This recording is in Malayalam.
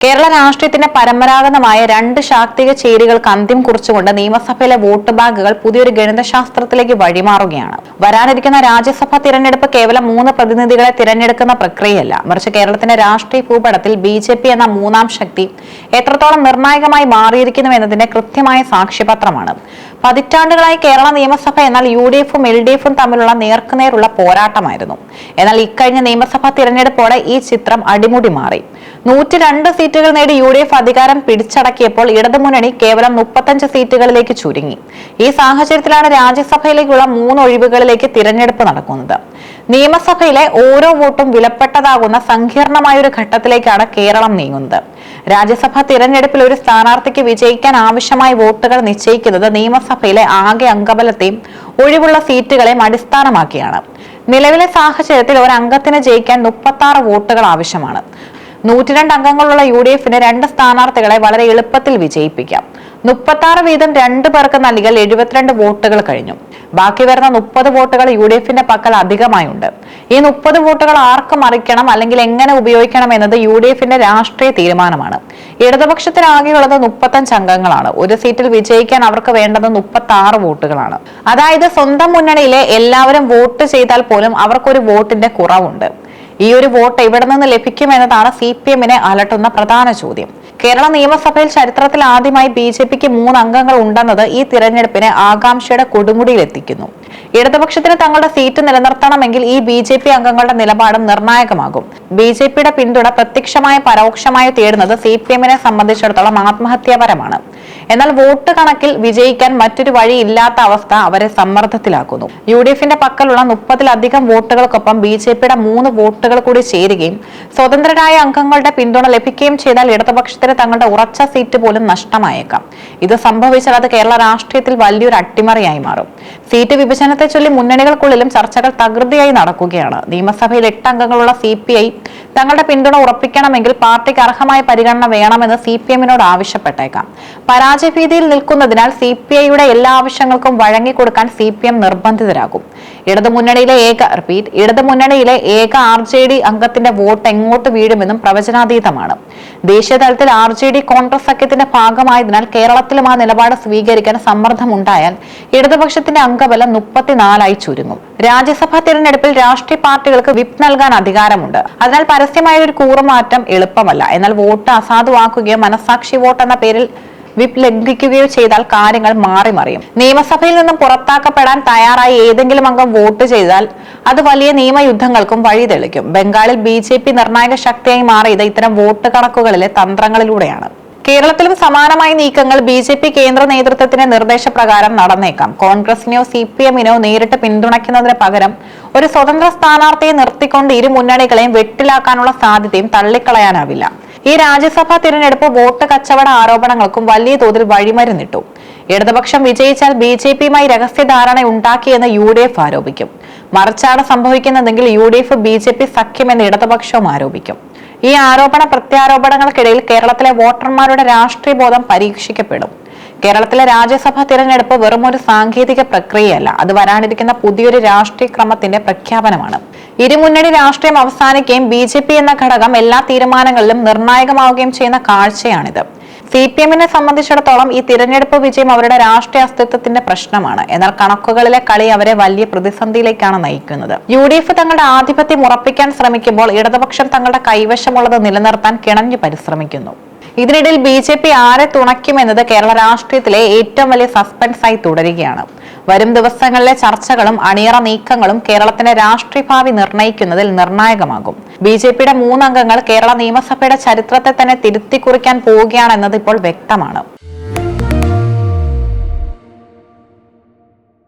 കേരള രാഷ്ട്രീയത്തിന്റെ പരമ്പരാഗതമായ രണ്ട് ശാക്തിക ചേരികൾക്ക് അന്ത്യം കുറിച്ചുകൊണ്ട് നിയമസഭയിലെ വോട്ട് ബാങ്കുകൾ പുതിയൊരു ഗണിതശാസ്ത്രത്തിലേക്ക് വഴിമാറുകയാണ്. വരാനിരിക്കുന്ന രാജ്യസഭാ തിരഞ്ഞെടുപ്പ് കേവലം 3 പ്രതിനിധികളെ തിരഞ്ഞെടുക്കുന്ന പ്രക്രിയയല്ല, മറിച്ച് കേരളത്തിന്റെ രാഷ്ട്രീയ ഭൂപടത്തിൽ BJP എന്ന മൂന്നാം ശക്തി എത്രത്തോളം നിർണായകമായി മാറിയിരിക്കുന്നു എന്നതിന്റെ കൃത്യമായ സാക്ഷ്യപത്രമാണ്. പതിറ്റാണ്ടുകളായി കേരള നിയമസഭ എന്നാൽ UDF-ഉം LDF-ഉം തമ്മിലുള്ള നേർക്കുനേറുള്ള പോരാട്ടമായിരുന്നു. എന്നാൽ ഇക്കഴിഞ്ഞ നിയമസഭാ തിരഞ്ഞെടുപ്പോടെ ഈ ചിത്രം അടിമുടി മാറി. 102 സീറ്റുകൾ നേടി UDF അധികാരം പിടിച്ചടക്കിയപ്പോൾ ഇടതുമുന്നണി കേവലം 35 സീറ്റുകളിലേക്ക് ചുരുങ്ങി. ഈ സാഹചര്യത്തിലാണ് രാജ്യസഭയിലേക്കുള്ള 3 ഒഴിവുകളിലേക്ക് തിരഞ്ഞെടുപ്പ് നടക്കുന്നത്. നിയമസഭയിലെ ഓരോ വോട്ടും വിലപ്പെട്ടതാകുന്ന സങ്കീർണമായ ഒരു ഘട്ടത്തിലേക്കാണ് കേരളം നീങ്ങുന്നത്. രാജ്യസഭാ തിരഞ്ഞെടുപ്പിൽ ഒരു സ്ഥാനാർത്ഥിക്ക് വിജയിക്കാൻ ആവശ്യമായ വോട്ടുകൾ നിശ്ചയിക്കുന്നത് നിയമസഭയിലെ ആകെ അംഗബലത്തെയും ഒഴിവുള്ള സീറ്റുകളെയും അടിസ്ഥാനമാക്കിയാണ്. നിലവിലെ സാഹചര്യത്തിൽ ഒരു അംഗത്തിന് ജയിക്കാൻ 36 വോട്ടുകൾ ആവശ്യമാണ്. 102 അംഗങ്ങളുള്ള UDF-ന് 2 സ്ഥാനാർത്ഥികളെ വളരെ എളുപ്പത്തിൽ വിജയിപ്പിക്കാം. 36 വീതം 2 പേർക്ക് നൽകിയാൽ 72 വോട്ടുകൾ കഴിഞ്ഞു. ബാക്കി വരുന്ന 30 വോട്ടുകൾ UDF-ന്റെ പക്കൽ അധികമായുണ്ട്. ഈ 30 വോട്ടുകൾ ആർക്ക് മറിക്കണം അല്ലെങ്കിൽ എങ്ങനെ ഉപയോഗിക്കണം എന്നത് UDF-ന്റെ രാഷ്ട്രീയ തീരുമാനമാണ്. ഇടതുപക്ഷത്തിനാകെയുള്ളത് 35 അംഗങ്ങളാണ്. ഒരു സീറ്റിൽ വിജയിക്കാൻ അവർക്ക് വേണ്ടത് 36 വോട്ടുകളാണ്. അതായത് സ്വന്തം മുന്നണിയിലെ എല്ലാവരും വോട്ട് ചെയ്താൽ പോലും അവർക്കൊരു വോട്ടിന്റെ കുറവുണ്ട്. ഈ ഒരു വോട്ട് എവിടെ നിന്ന് ലഭിക്കുമെന്നതാണ് CPM-നെ അലട്ടുന്ന പ്രധാന ചോദ്യം. കേരള നിയമസഭയിൽ ചരിത്രത്തിൽ ആദ്യമായി BJP-ക്ക് 3 അംഗങ്ങൾ ഉണ്ടെന്നത് ഈ തിരഞ്ഞെടുപ്പിനെ ആകാംക്ഷയുടെ കൊടുമുടിയിൽ എത്തിക്കുന്നു. ഇടതുപക്ഷത്തിന് തങ്ങളുടെ സീറ്റ് നിലനിർത്തണമെങ്കിൽ ഈ BJP അംഗങ്ങളുടെ നിലപാടും നിർണായകമാകും. BJP-യുടെ പിന്തുണ പ്രത്യക്ഷമായോ പരോക്ഷമായോ തേടുന്നത് CPM-നെ സംബന്ധിച്ചിടത്തോളം ആത്മഹത്യാപരമാണ്. എന്നാൽ വോട്ട് കണക്കിൽ വിജയിക്കാൻ മറ്റൊരു വഴി ഇല്ലാത്ത അവസ്ഥ അവരെ സമ്മർദ്ദത്തിലാക്കുന്നു. UDF-ന്റെ പക്കലുള്ള 30-ലധികം വോട്ടുകൾക്കൊപ്പം BJP-യുടെ 3 വോട്ടുകൾ കൂടി ചേരുകയും സ്വതന്ത്രരായ അംഗങ്ങളുടെ പിന്തുണ ലഭിക്കുകയും ചെയ്താൽ ഇടതുപക്ഷത്തിന് തങ്ങളുടെ ഉറച്ച സീറ്റ് പോലും നഷ്ടമായേക്കാം. ഇത് സംഭവിച്ചാൽ അത് കേരള രാഷ്ട്രീയത്തിൽ വലിയൊരു അട്ടിമറിയായി മാറും. സീറ്റ് വിഭജനത്തെ ചൊല്ലി മുന്നണികൾക്കുള്ളിലും ചർച്ചകൾ തകൃതിയായി നടക്കുകയാണ്. നിയമസഭയിൽ 8 അംഗങ്ങളുള്ള CPI തങ്ങളുടെ പിന്തുണ ഉറപ്പിക്കണമെങ്കിൽ പാർട്ടിക്ക് അർഹമായ പരിഗണന വേണമെന്ന് CPM-നോട് ആവശ്യപ്പെട്ടേക്കാം. പരാജയഭീതിയിൽ നിൽക്കുന്നതിനാൽ CPI-യുടെ എല്ലാ ആവശ്യങ്ങൾക്കും വഴങ്ങിക്കൊടുക്കാൻ CPM നിർബന്ധിതരാകും. ഇടതുമുന്നണിയിലെ ഏക RJD അംഗത്തിന്റെ വോട്ട് എങ്ങോട്ട് വീഴുമെന്നും പ്രവചനാതീതമാണ്. ദേശീയ തലത്തിൽ RJD കോൺഗ്രസ് സഖ്യത്തിന്റെ ഭാഗമായതിനാൽ കേരളത്തിലും ആ നിലപാട് സ്വീകരിക്കാൻ സമ്മർദ്ദമുണ്ടായാൽ ഇടതുപക്ഷത്തിന്റെ അംഗബലം 34 ചുരുങ്ങും. രാജ്യസഭാ തിരഞ്ഞെടുപ്പിൽ രാഷ്ട്രീയ പാർട്ടികൾക്ക് വിപ്പ് നൽകാൻ അധികാരമുണ്ട്. അതിനാൽ പരസ്യമായ ഒരു കൂറുമാറ്റം എളുപ്പമല്ല. എന്നാൽ വോട്ട് അസാധുവാക്കുകയോ മനസാക്ഷി വോട്ട് എന്ന പേരിൽ വിപ്പ് ലംഘിക്കുകയോ ചെയ്താൽ കാര്യങ്ങൾ മാറിമറിയും. നിയമസഭയിൽ നിന്നും പുറത്താക്കപ്പെടാൻ തയ്യാറായി ഏതെങ്കിലും അംഗം വോട്ട് ചെയ്താൽ അത് വലിയ നിയമയുദ്ധങ്ങൾക്കും വഴിതെളിക്കും. ബംഗാളിൽ BJP നിർണായക ശക്തിയായി മാറിയത് ഇത്തരം വോട്ട് കണക്കുകളിലെ തന്ത്രങ്ങളിലൂടെയാണ്. കേരളത്തിലും സമാനമായ നീക്കങ്ങൾ BJP കേന്ദ്ര നേതൃത്വത്തിന്റെ നിർദ്ദേശപ്രകാരം നടന്നേക്കാം. കോൺഗ്രസിനെയോ CPM-നെയോ നേരിട്ട് പിന്തുണയ്ക്കുന്നതിന് പകരം ഒരു സ്വതന്ത്ര സ്ഥാനാർത്ഥിയെ നിർത്തിക്കൊണ്ട് ഇരു മുന്നണികളെയും വെട്ടിലാക്കാനുള്ള സാധ്യതയും തള്ളിക്കളയാനാവില്ല. ഈ രാജ്യസഭാ തിരഞ്ഞെടുപ്പ് വോട്ട് കച്ചവട ആരോപണങ്ങൾക്കും വലിയ തോതിൽ വഴിമരുന്നിട്ടു. ഇടതുപക്ഷം വിജയിച്ചാൽ BJP-യുമായി രഹസ്യധാരണ ഉണ്ടാക്കിയെന്ന് UDF ആരോപിക്കും. മറിച്ചാണ് സംഭവിക്കുന്നതെങ്കിൽ UDF BJP സഖ്യമെന്ന് ഇടതുപക്ഷവും ആരോപിക്കും. ഈ ആരോപണ പ്രത്യാരോപണങ്ങൾക്കിടയിൽ കേരളത്തിലെ വോട്ടർമാരുടെ രാഷ്ട്രീയ ബോധം പരീക്ഷിക്കപ്പെടും. കേരളത്തിലെ രാജ്യസഭാ തിരഞ്ഞെടുപ്പ് വെറുമൊരു സാങ്കേതിക പ്രക്രിയയല്ല, അത് വരാനിരിക്കുന്ന പുതിയൊരു രാഷ്ട്രീയ ക്രമത്തിന്റെ പ്രഖ്യാപനമാണ്. ഇരുമുന്നണി രാഷ്ട്രീയം അവസാനിക്കുകയും BJP എന്ന ഘടകം എല്ലാ തീരുമാനങ്ങളിലും നിർണായകമാവുകയും ചെയ്യുന്ന കാഴ്ചയാണിത്. CPM-നെ സംബന്ധിച്ചിടത്തോളം ഈ തിരഞ്ഞെടുപ്പ് വിജയം അവരുടെ രാഷ്ട്രീയ അസ്തിത്വത്തിന്റെ പ്രശ്നമാണ്. എന്നാൽ കണക്കുകളിലെ കളി അവരെ വലിയ പ്രതിസന്ധിയിലേക്കാണ് നയിക്കുന്നത്. UDF തങ്ങളുടെ ആധിപത്യം ഉറപ്പിക്കാൻ ശ്രമിക്കുമ്പോൾ ഇടതുപക്ഷം തങ്ങളുടെ കൈവശമുള്ളത് നിലനിർത്താൻ കിണഞ്ഞു പരിശ്രമിക്കുന്നു. ഇതിനിടയിൽ BJP ആരെ തുണയ്ക്കുമെന്നത് കേരള രാഷ്ട്രീയത്തിലെ ഏറ്റവും വലിയ സസ്പെൻസായി തുടരുകയാണ്. വരും ദിവസങ്ങളിലെ ചർച്ചകളും അണിയറ നീക്കങ്ങളും കേരളത്തിന്റെ രാഷ്ട്രീയ ഭാവി നിർണ്ണയിക്കുന്നതിൽ നിർണായകമാകും. BJP-യുടെ 3 അംഗങ്ങൾ കേരള നിയമസഭയുടെ ചരിത്രത്തെ തന്നെ തിരുത്തിക്കുറിക്കാൻ പോവുകയാണെന്നത് ഇപ്പോൾ വ്യക്തമാണ്.